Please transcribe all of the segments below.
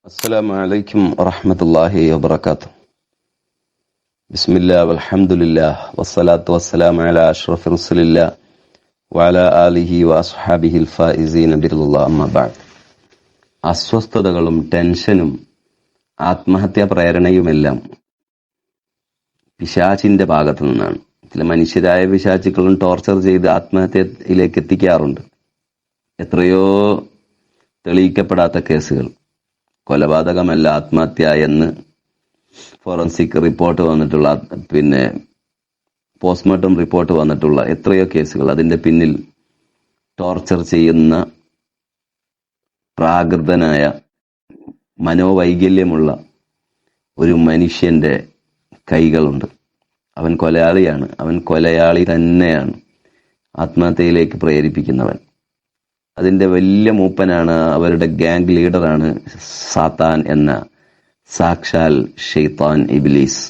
അസ്സലാമു അലൈക്കും വറഹ്മത്തുള്ളാഹി വബറകാതുഹു. ബിസ്മില്ലാ വൽഹംദുലില്ലാഹ് വസ്സലാത്തു വസ്സലാമു അലാ അഷ്റഫി റസൂലില്ലാഹ് വഅലാ ആലിഹി വഅസ്ഹാബിഹിൽ ഫായിസീന ബിറളില്ലാഹി അമ്മാ ബഅദ്. അസ്വസ്ഥതകളും ടെൻഷനും ആത്മഹത്യാ പ്രേരണയുമെല്ലാം പിശാചിന്റെ ഭാഗത്തു നിന്നാണ്. ചില മനുഷ്യരായ പിശാചുക്കളും ടോർച്ചർ ചെയ്ത് ആത്മഹത്യയിലേക്ക് എത്തിക്കാറുണ്ട്. എത്രയോ തെളിയിക്കപ്പെടാത്ത കേസുകൾ. കൊലപാതകമല്ല ആത്മഹത്യ എന്ന് ഫോറൻസിക് റിപ്പോർട്ട് വന്നിട്ടുള്ള, പോസ്റ്റ്മോർട്ടം റിപ്പോർട്ട് വന്നിട്ടുള്ള എത്രയോ കേസുകൾ. അതിന്റെ പിന്നിൽ ടോർച്ചർ ചെയ്യുന്ന പ്രാകൃതനായ മനോവൈകല്യമുള്ള ഒരു മനുഷ്യന്റെ കൈകളുണ്ട്. അവൻ കൊലയാളിയാണ്, അവൻ കൊലയാളി തന്നെയാണ്, ആത്മഹത്യയിലേക്ക് പ്രേരിപ്പിക്കുന്നവൻ. അതിന്റെ വലിയ മൂപ്പനാണ്, അവരുടെ ഗാങ് ലീഡറാണ് സാത്താൻ എന്ന സാക്ഷാൽ ഷെയ്ത്താൻ ഇബ്ലീസ്.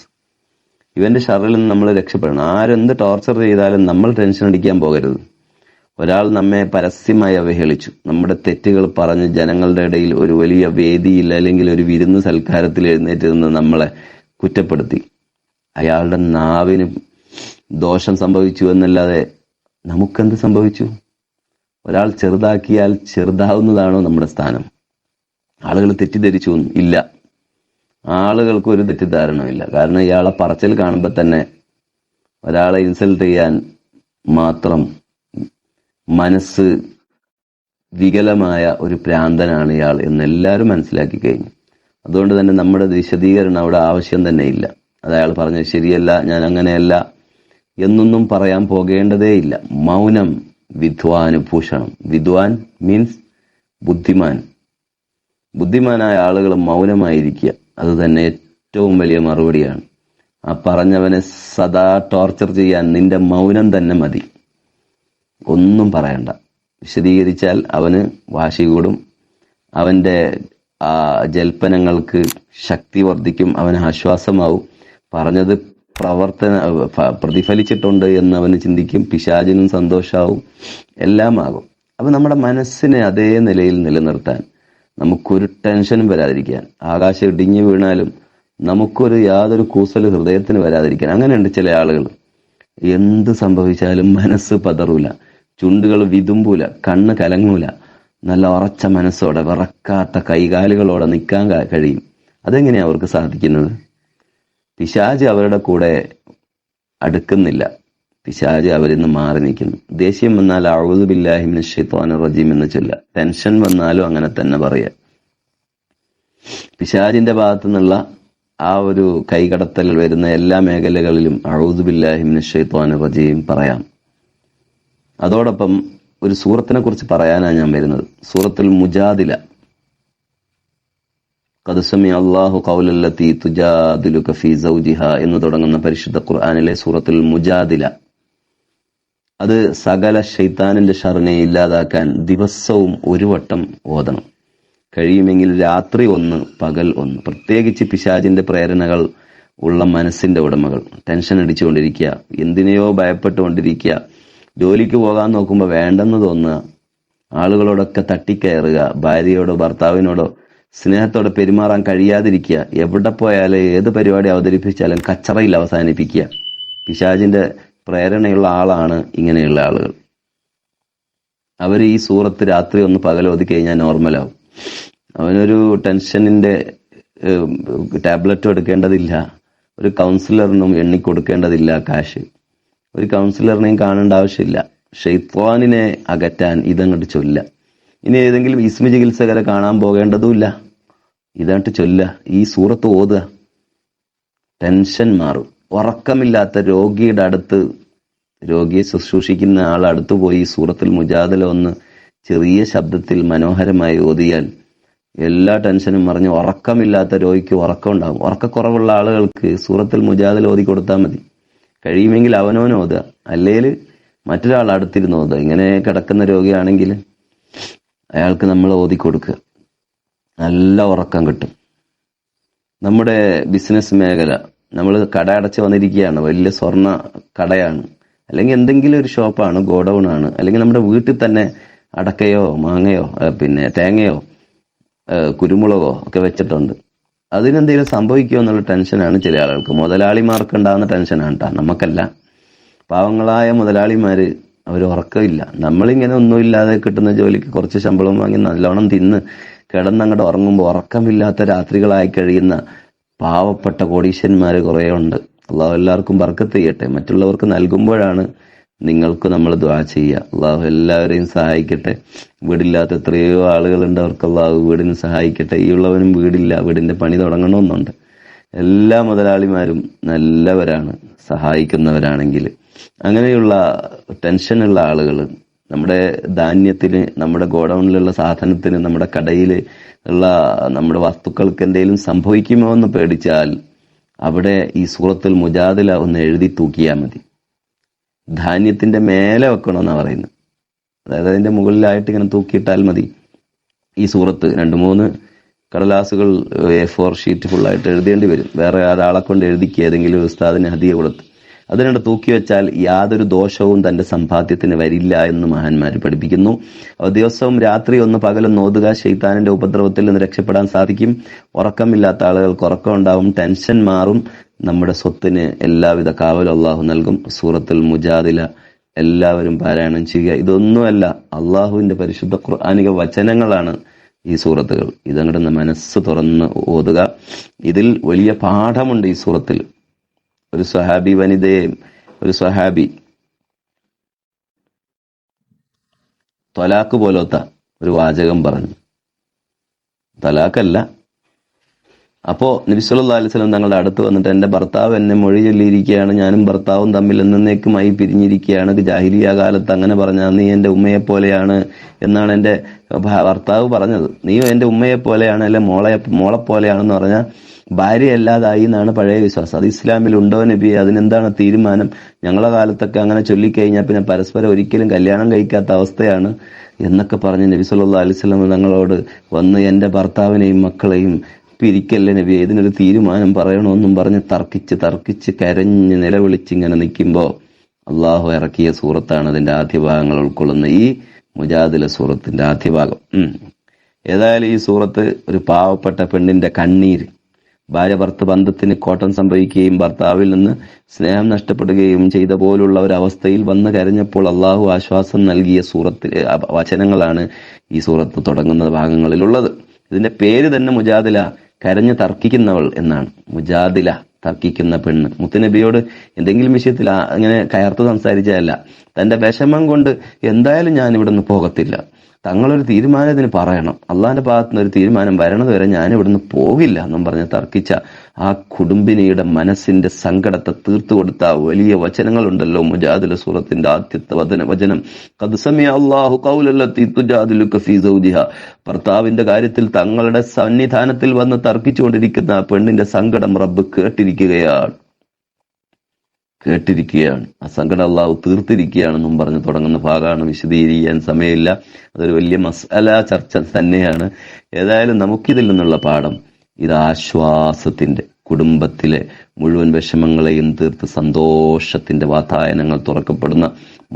ഇവന്റെ ഷർറിൽ നിന്ന് നമ്മൾ രക്ഷപ്പെടണം. ആരെന്ത് ടോർച്ചർ ചെയ്താലും നമ്മൾ ടെൻഷൻ അടിക്കാൻ പോകരുത്. ഒരാൾ നമ്മെ പരസ്യമായി അവഹേളിച്ചു, നമ്മുടെ തെറ്റുകൾ പറഞ്ഞ് ജനങ്ങളുടെ ഇടയിൽ ഒരു വലിയ വേദിയിൽ അല്ലെങ്കിൽ ഒരു വിരുന്ന് സൽക്കാരത്തിൽ എഴുന്നേറ്റ് നിന്ന് നമ്മളെ കുറ്റപ്പെടുത്തി. അയാളുടെ നാവിന് ദോഷം സംഭവിച്ചു എന്നല്ലാതെ നമുക്കെന്ത് സംഭവിച്ചു? ഒരാൾ ചെറുതാക്കിയാൽ ചെറുതാവുന്നതാണോ നമ്മുടെ സ്ഥാനം? ആളുകൾ തെറ്റിദ്ധരിച്ചു ഇല്ല, ആളുകൾക്ക് ഒരു തെറ്റിദ്ധാരണയില്ല. കാരണം ഇയാളെ പറച്ചിൽ കാണുമ്പോൾ തന്നെ ഒരാളെ ഇൻസൾട്ട് ചെയ്യാൻ മാത്രം മനസ്സ് വികലമായ ഒരു ഭ്രാന്തനാണ് ഇയാൾ എന്നെല്ലാവരും മനസ്സിലാക്കി കഴിഞ്ഞു. അതുകൊണ്ട് തന്നെ നമ്മുടെ വിശദീകരണം അവിടെ ആവശ്യം തന്നെ ഇല്ല. അത് അയാൾ പറഞ്ഞത് ശരിയല്ല, ഞാൻ അങ്ങനെയല്ല എന്നൊന്നും പറയാൻ പോകേണ്ടതേ ഇല്ല. മൗനം വിദ്വാനുഭൂഷണം. വിദ്വാൻ മീൻസ് ബുദ്ധിമാൻ. ബുദ്ധിമാനായ ആളുകൾ മൗനമായിരിക്കുക, അത് തന്നെ ഏറ്റവും വലിയ മറുപടിയാണ്. ആ പറഞ്ഞവനെ സദാ ടോർച്ചർ ചെയ്യാൻ നിന്റെ മൗനം തന്നെ മതി, ഒന്നും പറയണ്ട. വിശദീകരിച്ചാൽ അവന് വാശി കൂടും, അവന്റെ ജൽപ്പനങ്ങൾക്ക് ശക്തി വർദ്ധിക്കും, അവന് ആശ്വാസമാവും. പറഞ്ഞത് പ്രതിഫലിച്ചിട്ടുണ്ട് എന്ന് അവന് ചിന്തിക്കും, പിശാചിനും സന്തോഷാവും, എല്ലാം ആകും. അപ്പൊ നമ്മുടെ മനസ്സിനെ അതേ നിലയിൽ നിലനിർത്താൻ, നമുക്കൊരു ടെൻഷനും വരാതിരിക്കാൻ, ആകാശം ഇടിഞ്ഞു വീണാലും നമുക്കൊരു യാതൊരു കൂസൽ ഹൃദയത്തിന് വരാതിരിക്കാൻ. അങ്ങനെയുണ്ട് ചില ആളുകൾ, എന്ത് സംഭവിച്ചാലും മനസ്സ് പതറൂല, ചുണ്ടുകൾ വിതുമ്പൂല, കണ്ണ് കലങ്ങൂല, നല്ല ഉറച്ച മനസ്സോടെ വിറക്കാത്ത കൈകാലുകളോടെ നിൽക്കാൻ കഴിയും. അതെങ്ങനെയാ അവർക്ക് സാധിക്കുന്നത്? പിശാച് അവരുടെ കൂടെ അടുക്കുന്നില്ല, പിശാച് അവരിൽ നിന്ന് മാറി നിൽക്കുന്നു. ദേഷ്യം വന്നാൽ അഊദു ബില്ലാഹി മിനശ് ശൈത്വാനിർ റജീം എന്ന് ചൊല്ല. ടെൻഷൻ വന്നാലും അങ്ങനെ തന്നെ പറയാ. പിശാചിന്റെ ഭാഗത്തു നിന്നുള്ള ആ ഒരു കൈകടത്തൽ വരുന്ന എല്ലാ മേഖലകളിലും അഊദു ബില്ലാഹി മിനശ് ശൈത്വാനിർ റജീം പറയാം. അതോടൊപ്പം ഒരു സൂറത്തിനെ കുറിച്ച് പറയാനാണ് ഞാൻ വരുന്നത്. സൂറത്തുൽ മുജാദില. ഖദ് സമിഅ അല്ലാഹു ഖൗലല്ലതി തുജാദിലുക ഫീ സൗജിഹാ എന്ന് തുടങ്ങുന്ന പരിശുദ്ധ ഖുർആനിലെ സൂറത്തുൽ മുജാദില. അത് സകല ശൈത്താനിന്റെ ഷർറിനെ ഇല്ലാതാക്കാൻ ദിവസവും ഒരു വട്ടം ഓതണം. കഴിയുമെങ്കിൽ രാത്രി ഒന്ന്, പകൽ ഒന്ന്. പ്രത്യേകിച്ച് പിശാചിന്റെ പ്രേരണകൾ ഉള്ള മനസ്സിന്റെ ഉടമകൾ ടെൻഷൻ അടിച്ചുകൊണ്ടിരിക്കുക, എന്തിനെയോ ഭയപ്പെട്ടുകൊണ്ടിരിക്കുക, ജോലിക്ക് പോകാൻ നോക്കുമ്പോൾ വേണ്ടെന്ന് തോന്നുക, ആളുകളോടൊക്കെ തട്ടിക്കയറുക, ഭാര്യയോടോ ഭർത്താവിനോടോ സ്നേഹത്തോടെ പെരുമാറാൻ കഴിയാതിരിക്കുക, എവിടെ പോയാലും ഏത് പരിപാടി അവതരിപ്പിച്ചാലും കച്ചറയിൽ അവസാനിപ്പിക്കുക. പിശാചിന്റെ പ്രേരണയുള്ള ആളാണ് ഇങ്ങനെയുള്ള ആളുകൾ. അവർ ഈ സൂറത്ത് രാത്രി ഒന്ന് പകൽ ഓതി കഴിഞ്ഞാൽ നോർമലാവും. അവനൊരു ടെൻഷനിന്റെ ടാബ്ലറ്റും എടുക്കേണ്ടതില്ല, ഒരു കൗൺസിലറിനും എണ്ണിക്കൊടുക്കേണ്ടതില്ല കാശ്, ഒരു കൗൺസിലറിനെയും കാണേണ്ട ആവശ്യമില്ല. ഷെയ്ത്വാനിനെ അകറ്റാൻ ഇതങ്ങോട്ട് ചൊല്ല. ഇനി ഏതെങ്കിലും ഇസ്മി ചികിത്സകരെ കാണാൻ പോകേണ്ടതുമില്ല, ഇതായിട്ട് ചൊല്ല, ഈ സൂറത്ത് ഓതുക, ടെൻഷൻ മാറും. ഉറക്കമില്ലാത്ത രോഗിയുടെ അടുത്ത്, രോഗിയെ ശുശ്രൂഷിക്കുന്ന ആൾ അടുത്ത് പോയി സൂറത്തുൽ മുജാദില ഒന്ന് ചെറിയ ശബ്ദത്തിൽ മനോഹരമായി ഓതിയാൽ എല്ലാ ടെൻഷനും മറിഞ്ഞ് ഉറക്കമില്ലാത്ത രോഗിക്ക് ഉറക്കം ഉണ്ടാകും. ഉറക്കക്കുറവുള്ള ആളുകൾക്ക് സൂറത്തുൽ മുജാദില ഓതി കൊടുത്താൽ മതി. കഴിയുമെങ്കിൽ അവനവൻ ഓതുക, അല്ലെങ്കിൽ മറ്റൊരാൾ അടുത്തിരുന്ന് ഓതുക. ഇങ്ങനെ കിടക്കുന്ന രോഗിയാണെങ്കിൽ അയാൾക്ക് നമ്മൾ ഓതി കൊടുക്കുക, നല്ല ഉറക്കം കിട്ടും. നമ്മുടെ ബിസിനസ് മേഖല, നമ്മൾ കട അടച്ച് വന്നിരിക്കുകയാണ്, വലിയ സ്വർണ്ണ കടയാണ്, അല്ലെങ്കിൽ എന്തെങ്കിലും ഒരു ഷോപ്പാണ്, ഗോഡൌൺ ആണ്, അല്ലെങ്കിൽ നമ്മുടെ വീട്ടിൽ തന്നെ അടക്കയോ മാങ്ങയോ തേങ്ങയോ കുരുമുളകോ ഒക്കെ വെച്ചിട്ടുണ്ട്. അതിനെന്തെങ്കിലും സംഭവിക്കുമോ എന്നുള്ള ടെൻഷനാണ് ചില ആളുകൾക്ക്. മുതലാളിമാർക്ക് ഉണ്ടാകുന്ന ടെൻഷനാണ് കേട്ടോ, നമുക്കല്ല. പാവങ്ങളായ മുതലാളിമാര് അവർ ഉറക്കമില്ല. നമ്മളിങ്ങനെ ഒന്നുമില്ലാതെ കിട്ടുന്ന ജോലിക്ക് കുറച്ച് ശമ്പളം വാങ്ങി നല്ലോണം തിന്ന് കിടന്നങ്ങോട്ട് ഉറങ്ങുമ്പോൾ ഉറക്കമില്ലാത്ത രാത്രികളായി കഴിയുന്ന പാവപ്പെട്ട കോടീശ്വരന്മാര് കുറേ ഉണ്ട്. അള്ളാഹു എല്ലാവർക്കും ബർക്കത്ത് ചെയ്യട്ടെ. മറ്റുള്ളവർക്ക് നൽകുമ്പോഴാണ് നിങ്ങൾക്ക് നമ്മൾ ദുആ ചെയ്യുക. അള്ളാഹു എല്ലാവരെയും സഹായിക്കട്ടെ. വീടില്ലാത്ത എത്രയോ ആളുകളുണ്ട്, അവർക്ക് അള്ളാഹു വീടിന് സഹായിക്കട്ടെ. ഈ ഉള്ളവനും വീടില്ല, വീടിന്റെ പണി തുടങ്ങണമെന്നുണ്ട്. എല്ലാ മുതലാളിമാരും നല്ലവരാണ്, സഹായിക്കുന്നവരാണെങ്കിൽ. അങ്ങനെയുള്ള ടെൻഷനുള്ള ആളുകൾ, നമ്മുടെ ധാന്യത്തിന്, നമ്മുടെ ഗോഡൌണിലുള്ള സാധനത്തിന്, നമ്മുടെ കടയിൽ ഉള്ള നമ്മുടെ വസ്തുക്കൾക്ക് എന്തെങ്കിലും സംഭവിക്കുമോ എന്ന് പേടിച്ചാൽ അവിടെ ഈ സൂറത്തുൽ മുജാദില ഒന്ന് എഴുതി തൂക്കിയാൽ മതി. ധാന്യത്തിന്റെ മേലെ വെക്കണമെന്നാണ് പറയുന്നത്. അതായത് അതിന്റെ മുകളിലായിട്ട് ഇങ്ങനെ തൂക്കിയിട്ടാൽ മതി. ഈ സൂറത്ത് 2-3 കടലാസുകൾ A4 ഷീറ്റ് ഫുള്ളായിട്ട് എഴുതേണ്ടി വരും. വേറെ ഒരാളെ കൊണ്ട് എഴുതിക്കുക, ഏതെങ്കിലും ഉസ്താദിന് ഹദിയ കൊടുത്ത് അതിനോട് തൂക്കി വെച്ചാൽ യാതൊരു ദോഷവും തന്റെ സമ്പാദ്യത്തിന് വരില്ല എന്ന് മഹാന്മാർ പഠിപ്പിക്കുന്നു. ദിവസവും രാത്രി ഒന്ന് പകലും ഓതുക, ശൈത്താനിന്റെ ഉപദ്രവത്തിൽ നിന്ന് രക്ഷപ്പെടാൻ സാധിക്കും. ഉറക്കമില്ലാത്ത ആളുകൾക്ക് ഉറക്കം ഉണ്ടാവും, ടെൻഷൻ മാറും, നമ്മുടെ സ്വത്തിന് എല്ലാവിധ കാവലും അള്ളാഹു നൽകും. സൂറത്തുൽ മുജാദില എല്ലാവരും പാരായണം ചെയ്യുക. ഇതൊന്നുമല്ല, അള്ളാഹുവിന്റെ പരിശുദ്ധ ഖുർആനിക വചനങ്ങളാണ് ഈ സൂറത്തുകൾ. ഇതങ്ങോട്ട് മനസ്സ് തുറന്ന് ഓതുക. ഇതിൽ വലിയ പാഠമുണ്ട് ഈ സൂറത്തിൽ. ഒരു സ്വഹാബി വനിതയെ, ഒരു സ്വഹാബി ത്വലാഖ് പോലത്തെ ഒരു വാചകം പറഞ്ഞു. തലാഖല്ല. അപ്പോ നബി സല്ലല്ലാഹു അലൈഹി വസല്ലം തങ്ങളുടെ അടുത്ത് വന്നിട്ട്, എന്റെ ഭർത്താവ് എന്നെ മൊഴി ചൊല്ലിയിരിക്കുകയാണ്, ഞാനും ഭർത്താവും തമ്മിൽ എന്നേക്കുമായി പിരിഞ്ഞിരിക്കുകയാണ്, ജാഹിലിയ കാലത്ത് അങ്ങനെ പറഞ്ഞ നീ എന്റെ ഉമ്മയെ പോലെയാണ് എന്നാണ് എന്റെ ഭർത്താവ് പറഞ്ഞത്. നീ എന്റെ ഉമ്മയെ പോലെയാണ്, അല്ലെ മോളെ പോലെയാണെന്ന് പറഞ്ഞാൽ ഭാര്യയല്ലാതായി എന്നാണ് പഴയ വിശ്വാസം. അത് ഇസ്ലാമിൽ ഉണ്ടോ നബിയെ? അതിനെന്താണ് തീരുമാനം? ഞങ്ങളെ കാലത്തൊക്കെ അങ്ങനെ ചൊല്ലിക്കഴിഞ്ഞാൽ പിന്നെ പരസ്പരം ഒരിക്കലും കല്യാണം കഴിക്കാത്ത അവസ്ഥയാണ് എന്നൊക്കെ പറഞ്ഞ് നബി സല്ലല്ലാഹു അലൈഹി വസല്ലം തങ്ങളോട് വന്ന് എന്റെ ഭർത്താവിനെയും മക്കളെയും പിരിക്കല്ലേ നബി, ഇതിനൊരു തീരുമാനം പറയണമെന്നും പറഞ്ഞ് തർക്കിച്ച് കരഞ്ഞ് നിലവിളിച്ചിങ്ങനെ നിൽക്കുമ്പോൾ അള്ളാഹു ഇറക്കിയ സൂറത്താണ് അതിന്റെ ആദ്യ ഭാഗങ്ങൾ ഉൾക്കൊള്ളുന്ന ഈ മുജാദില സൂറത്തിന്റെ ആദ്യ ഭാഗം. ഏതായാലും ഈ സൂറത്ത് ഒരു പാവപ്പെട്ട പെണ്ണിന്റെ കണ്ണീര്, ഭാര്യ ഭർത്തൃ ബന്ധത്തിന് കോട്ടം സംഭവിക്കുകയും ഭർത്താവിൽ നിന്ന് സ്നേഹം നഷ്ടപ്പെടുകയും ചെയ്ത പോലുള്ള ഒരു അവസ്ഥയിൽ വന്ന് കരഞ്ഞപ്പോൾ അള്ളാഹു ആശ്വാസം നൽകിയ സൂറത്തിലെ വചനങ്ങളാണ് ഈ സൂറത്ത് തുടങ്ങുന്ന ഭാഗങ്ങളിലുള്ളത്. ഇതിന്റെ പേര് തന്നെ മുജാദില, കരഞ്ഞ് തർക്കിക്കുന്നവൾ എന്നാണ്. മുജാദില, തർക്കിക്കുന്ന പെണ്ണ്. മുത്തുനബിയോട് എന്തെങ്കിലും വിഷയത്തിൽ അങ്ങനെ കയർത്ത് സംസാരിച്ചതല്ല, തന്റെ വിഷമം കൊണ്ട് എന്തായാലും ഞാൻ ഇവിടുന്ന് പോകത്തില്ല, തങ്ങളൊരു തീരുമാനത്തിന് പറയണം, അള്ളാന്റെ ഭാഗത്തുനിന്ന് ഒരു തീരുമാനം വരണത് വരെ ഞാൻ ഇവിടുന്ന് പോകില്ല എന്നും പറഞ്ഞ് തർക്കിച്ച ആ കുടുംബിനിയുടെ മനസ്സിന്റെ സങ്കടത്തെ തീർത്തു കൊടുത്ത വലിയ വചനങ്ങളുണ്ടല്ലോ മുജാദില സൂറത്തിന്റെ ആദ്യത്തെ വചനം. ഖദ് സമിഅ അല്ലാഹു ഖൗലല്ലതി തുജാദിലുക ഫീ സൗജിഹാ. ഭർത്താവിന്റെ കാര്യത്തിൽ തങ്ങളുടെ സന്നിധാനത്തിൽ വന്ന് തർക്കിച്ചുകൊണ്ടിരിക്കുന്ന ആ പെണ്ണിന്റെ സങ്കടം റബ്ബ് കേട്ടിരിക്കുകയാണ്. ആ സങ്കടം അള്ളാഹു തീർത്തിരിക്കുകയാണെന്നും പറഞ്ഞ് തുടങ്ങുന്ന ഭാഗമാണ്. വിശദീകരിക്കാൻ സമയമില്ല, അതൊരു വലിയ മസ്അല ചർച്ച തന്നെയാണ്. ഏതായാലും നമുക്കിതിൽ നിന്നുള്ള പാഠം ഇത് ആശ്വാസത്തിന്റെ, കുടുംബത്തിലെ മുഴുവൻ വിഷമങ്ങളെയും തീർത്ത് സന്തോഷത്തിന്റെ വാതായനങ്ങൾ തുറക്കപ്പെടുന്ന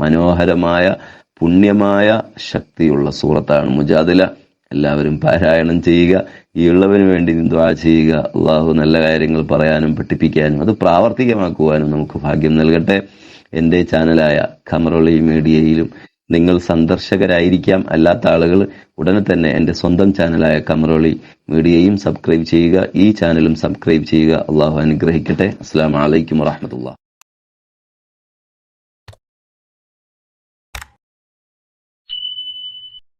മനോഹരമായ പുണ്യമായ ശക്തിയുള്ള സൂറത്താണ് മുജാദില. എല്ലാവരും പാരായണം ചെയ്യുക, ഈ ഉള്ളവന് വേണ്ടി ദുആ ചെയ്യുക. അള്ളാഹു നല്ല കാര്യങ്ങൾ പറയാനും പഠിപ്പിക്കാനും അത് പ്രാവർത്തികമാക്കുവാനും നമുക്ക് ഭാഗ്യം നൽകട്ടെ. എന്റെ ചാനലായ ഖമറൊളി മീഡിയയിലും നിങ്ങൾ സന്ദർശകരായിരിക്കാം. അല്ലാത്ത ആളുകൾ ഉടനെ തന്നെ എന്റെ സ്വന്തം ചാനലായ ഖമറൊളി മീഡിയയും സബ്സ്ക്രൈബ് ചെയ്യുക, ഈ ചാനലും സബ്സ്ക്രൈബ് ചെയ്യുക. അള്ളാഹു അനുഗ്രഹിക്കട്ടെ. അസ്സലാമു അലൈക്കും വറഹ്മത്തുള്ളാഹി.